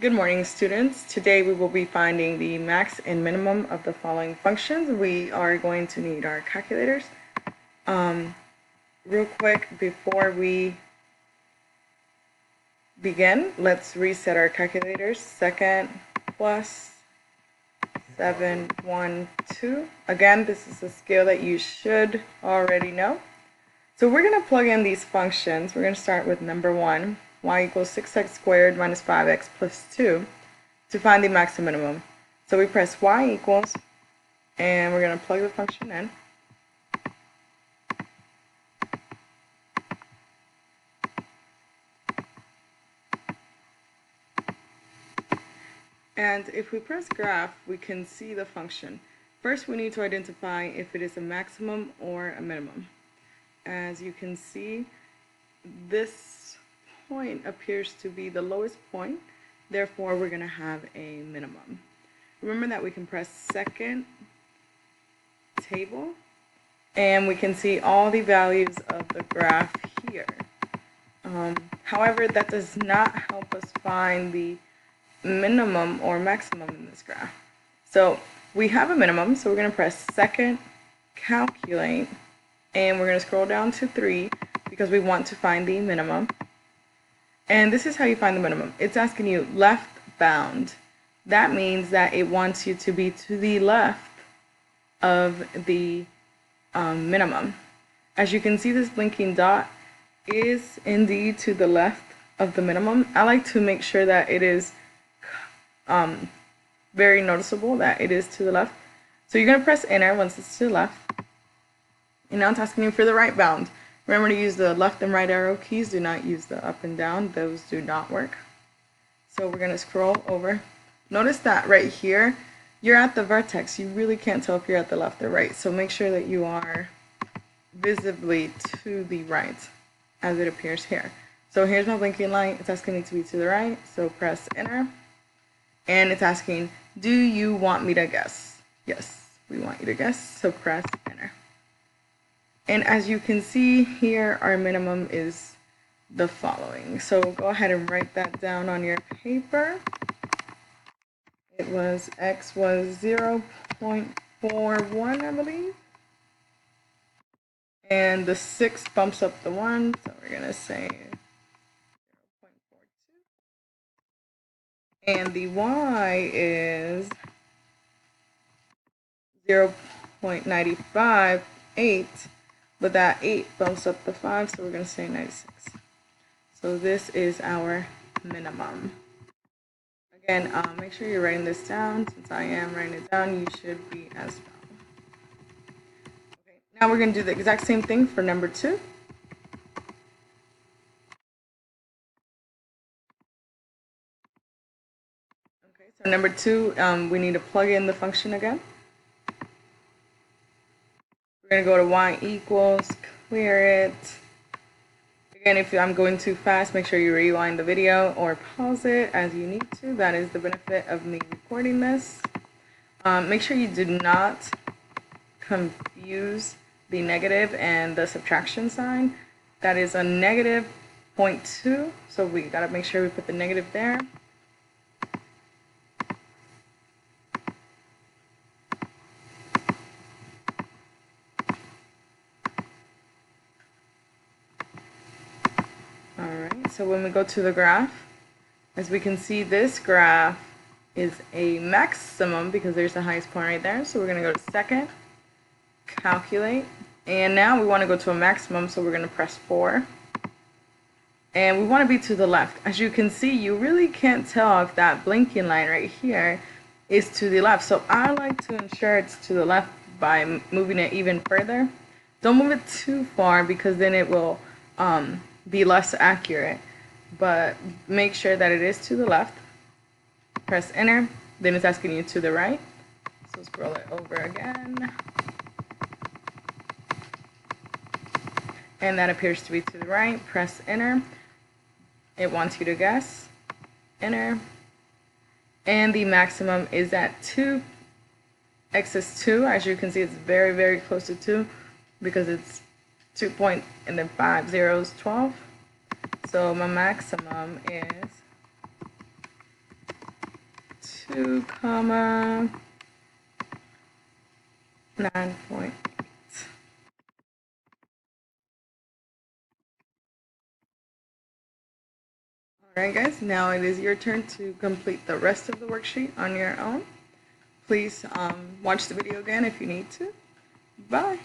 Good morning, students. Today we will be finding the max and minimum of the following functions. We are going to need our calculators. Real quick, before we begin, let's reset our calculators. Second plus 7, 1, 2. Again, this is a scale that you should already know. So we're going to plug in these functions. We're going to start with number 1, y equals 6x squared minus 5x plus 2. To find the max and minimum. So we press y equals, and we're going to plug the function in. And if we press graph, we can see the function. First, we need to identify if it is a maximum or a minimum. As you can see, this point appears to be the lowest point. Therefore, we're going to have a minimum. Remember that we can press second table, and we can see all the values of the graph here. However, that does not help us find the minimum or maximum in this graph. So we have a minimum, so we're going to press second calculate, and we're going to scroll down to 3 because we want to find the minimum. And this is how you find the minimum. It's asking you left bound. That means that it wants you to be to the left of the minimum. As you can see, this blinking dot is indeed to the left of the minimum. I like to make sure that it is very noticeable that it is to the left. So you're going to press enter once it's to the left. And now it's asking you for the right bound. Remember to use the left and right arrow keys. Do not use the up and down. Those do not work. So we're going to scroll over. Notice that right here, you're at the vertex. You really can't tell if you're at the left or right. So make sure that you are visibly to the right as it appears here. So here's my blinking light. It's asking me to be to the right. So press enter. And it's asking, do you want me to guess? Yes, we want you to guess. So press enter. And as you can see here, our minimum is the following. So go ahead and write that down on your paper. It was x was 0.41, I believe. And the 6 bumps up the 1, so we're going to say 0.42. And the y is 0.958. But that 8 bumps up the 5, so we're going to say 96. So this is our minimum. Again, make sure you're writing this down. Since I am writing it down, you should be as well. Okay, now we're going to do the exact same thing for number 2. Okay, so number 2, we need to plug in the function again. We're going to go to y equals, clear it. Again, if I'm going too fast, make sure you rewind the video or pause it as you need to. That is the benefit of me recording this. Make sure you do not confuse the negative and the subtraction sign. That is a negative 0.2, so we got to make sure we put the negative there. So when we go to the graph, as we can see, this graph is a maximum because there's the highest point right there. So we're going to go to second, calculate, and now we want to go to a maximum, so we're going to press 4. And we want to be to the left. As you can see, you really can't tell if that blinking line right here is to the left. So I like to ensure it's to the left by moving it even further. Don't move it too far because then it will be less accurate. But make sure that it is to the left. Press enter. Then it's asking you to the right. So scroll it over again. And that appears to be to the right. Press enter. It wants you to guess. Enter. And the maximum is at 2. X is 2. As you can see, it's very, very close to 2 because it's 2 point and then 5 zeros, 12. So my maximum is 2, comma 9.8. Alright guys, now it is your turn to complete the rest of the worksheet on your own. Please watch the video again if you need to. Bye!